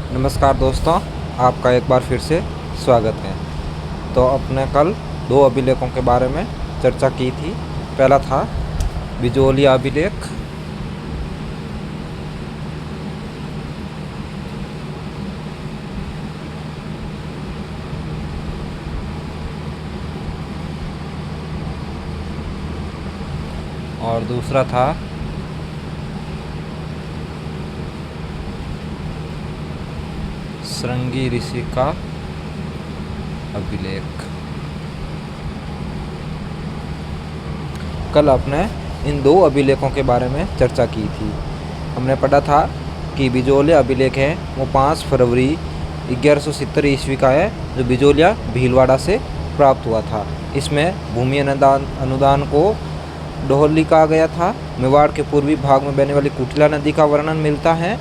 नमस्कार दोस्तों, आपका एक बार फिर से स्वागत है। तो अपने कल दो अभिलेखों के बारे में चर्चा की थी। पहला था बिजोलिया अभिलेख, और दूसरा था श्रृंगी ऋषि का अभिलेख। कल आपने इन दो अभिलेखों के बारे में चर्चा की थी। हमने पढ़ा था कि बिजोलिया अभिलेख है वो 5 फरवरी 1170 ईस्वी का है, जो बिजोलिया भीलवाड़ा से प्राप्त हुआ था। इसमें भूमि अनुदान को डोहली कहा गया था। मेवाड़ के पूर्वी भाग में बहने वाली कुटिला नदी का वर्णन मिलता है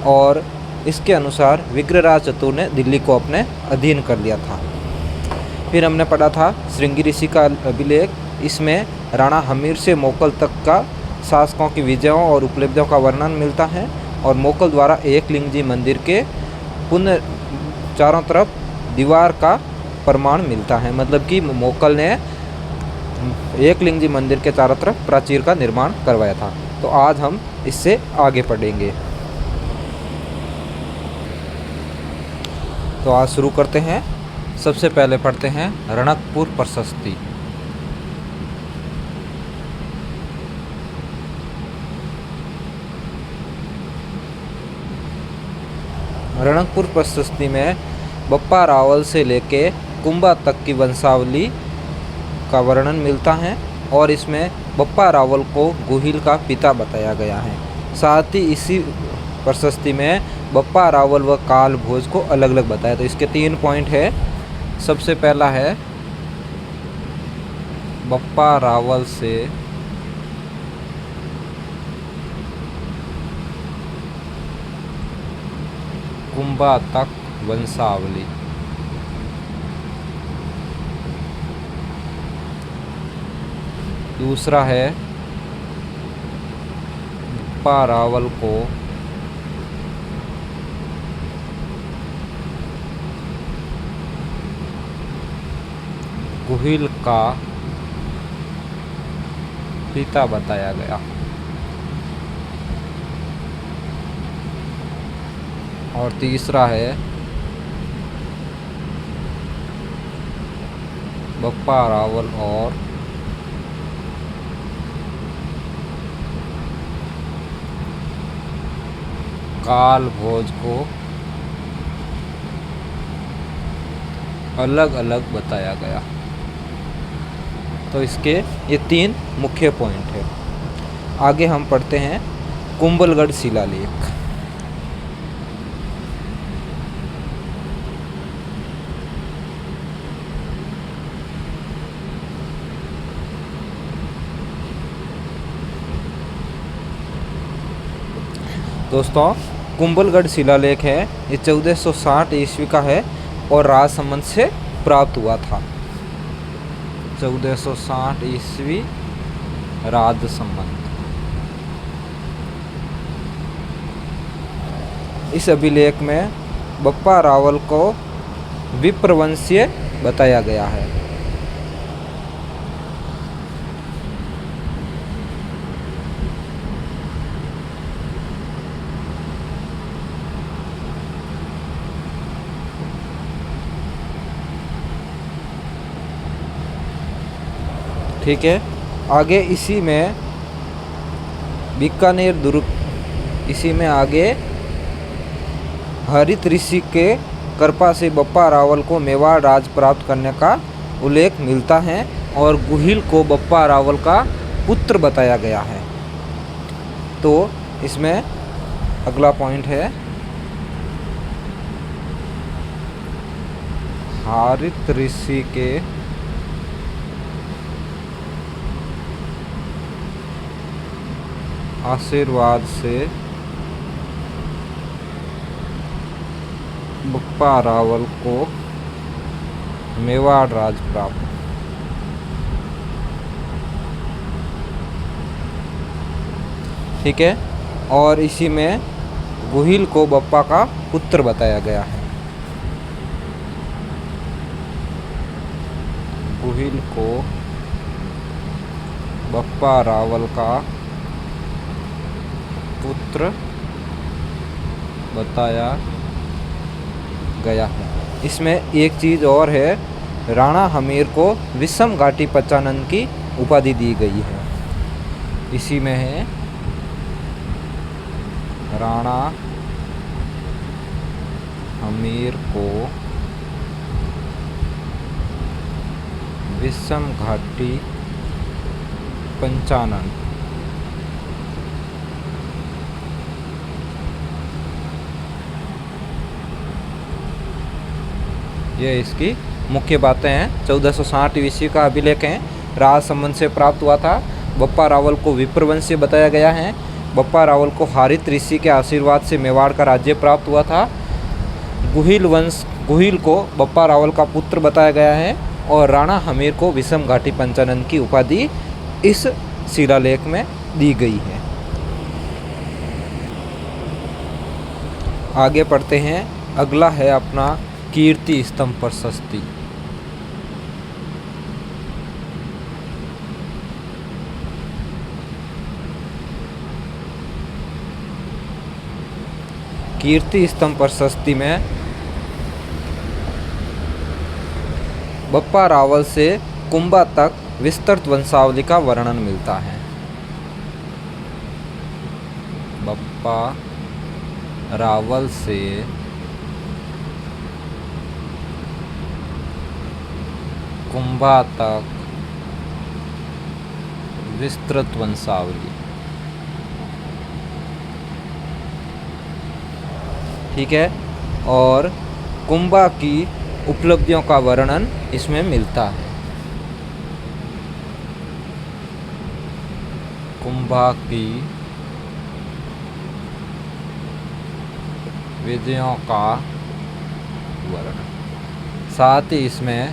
और इसके अनुसार विग्रहराज चतुर ने दिल्ली को अपने अधीन कर लिया था। फिर हमने पढ़ा था श्रृंगी ऋषि का अभिलेख। इसमें राणा हमीर से मोकल तक का शासकों की विजयों और उपलब्धियों का वर्णन मिलता है और मोकल द्वारा एकलिंगजी मंदिर के पुनः चारों तरफ दीवार का प्रमाण मिलता है। मतलब कि मोकल ने एकलिंगजी मंदिर के चारों तरफ प्राचीर का निर्माण करवाया था। तो आज हम इससे आगे पढ़ेंगे। तो आज शुरू करते हैं। सबसे पहले पढ़ते हैं रणकपुर प्रशस्ति। रणकपुर प्रशस्ति में बप्पा रावल से लेके कुंभा तक की वंशावली का वर्णन मिलता है और इसमें बप्पा रावल को गुहिल का पिता बताया गया है। साथ ही इसी प्रशस्ति में बप्पा रावल व काल भोज को अलग अलग बताया। तो इसके 3 पॉइंट है। सबसे पहला है बप्पा रावल से कुंभा तक वंशावली। दूसरा है बप्पा रावल को गुहिल का पिता बताया गया। और तीसरा है बप्पा रावल और काल भोज को अलग अलग बताया गया। तो इसके ये 3 मुख्य पॉइंट है। आगे हम पढ़ते हैं कुंभलगढ़ शिलालेख। दोस्तों, कुंभलगढ़ शिलालेख है ये 1460 ईस्वी का है और राजसमंद से प्राप्त हुआ था। 1460 ईस्वी राजसमंद। इस अभिलेख में बप्पा रावल को विप्रवंशीय बताया गया है। ठीक है। आगे इसी में बीकानेर दुर्ग, इसी में आगे हरित ऋषि के कृपा से बप्पा रावल को मेवाड़ राज प्राप्त करने का उल्लेख मिलता है और गुहिल को बप्पा रावल का पुत्र बताया गया है। तो इसमें अगला पॉइंट है हरित ऋषि के आशीर्वाद से बप्पा रावल को मेवाड़ राज प्राप्त। ठीक है। और इसी में गुहिल को बप्पा का पुत्र बताया गया है। गुहिल को बप्पा रावल का पुत्र बताया गया है। इसमें एक चीज़ और है, राणा हमीर को विषम घाटी पंचानन की उपाधि दी गई है। इसी में है राणा हमीर को विषम घाटी पंचानन ये इसकी मुख्य बातें हैं। 1460 ईस्वी का अभिलेख है, राज संबंध से प्राप्त हुआ था। बप्पा रावल को विप्रवंशीय बताया गया है। बप्पा रावल को हारित ऋषि के आशीर्वाद से मेवाड़ का राज्य प्राप्त हुआ था। गुहिल को बप्पा रावल का पुत्र बताया गया है और राणा हमीर को विषम घाटी पंचानन की उपाधि इस शिलालेख में दी गई है। आगे पढ़ते हैं। अगला है अपना कीर्ति स्तंभ प्रशस्ति। कीर्ति स्तंभ प्रशस्ति में बप्पा रावल से कुंभा तक विस्तृत वंशावली का वर्णन मिलता है। बप्पा रावल से कुंभा तक विस्तृत वंशावली। ठीक है, और कुंभा की उपलब्धियों का वर्णन इसमें मिलता है। कुंभा की विजयों का वर्णन, साथ ही इसमें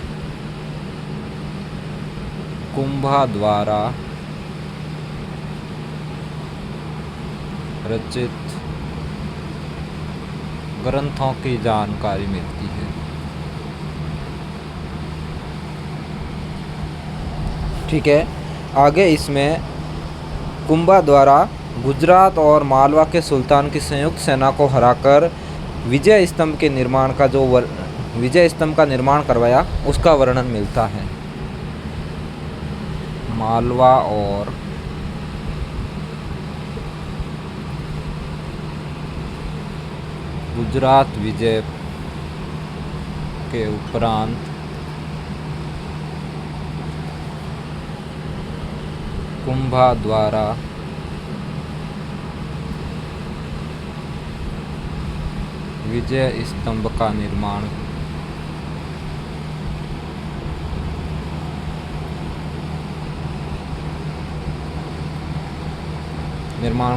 कुंभा द्वारा रचित ग्रंथों की जानकारी मिलती है। ठीक है, आगे इसमें कुंभा द्वारा गुजरात और मालवा के सुल्तान की संयुक्त सेना को हराकर विजय स्तंभ के निर्माण का विजय स्तंभ का निर्माण करवाया, उसका वर्णन मिलता है। मालवा और गुजरात विजय के उपरांत कुंभा द्वारा विजय स्तंभ का निर्माण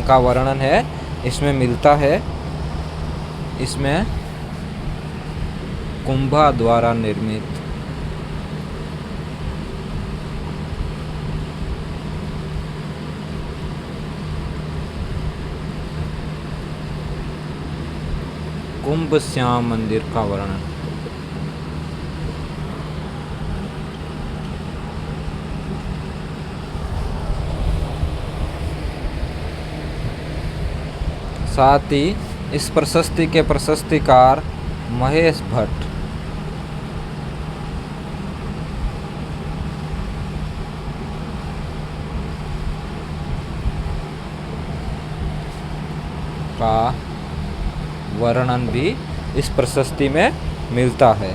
का वर्णन है, इसमें मिलता है। इसमें कुंभा द्वारा निर्मित कुंभ श्याम मंदिर का वर्णन। साथ ही इस प्रशस्ति के प्रशस्तिकार महेश भट्ट का वर्णन भी इस प्रशस्ति में मिलता है।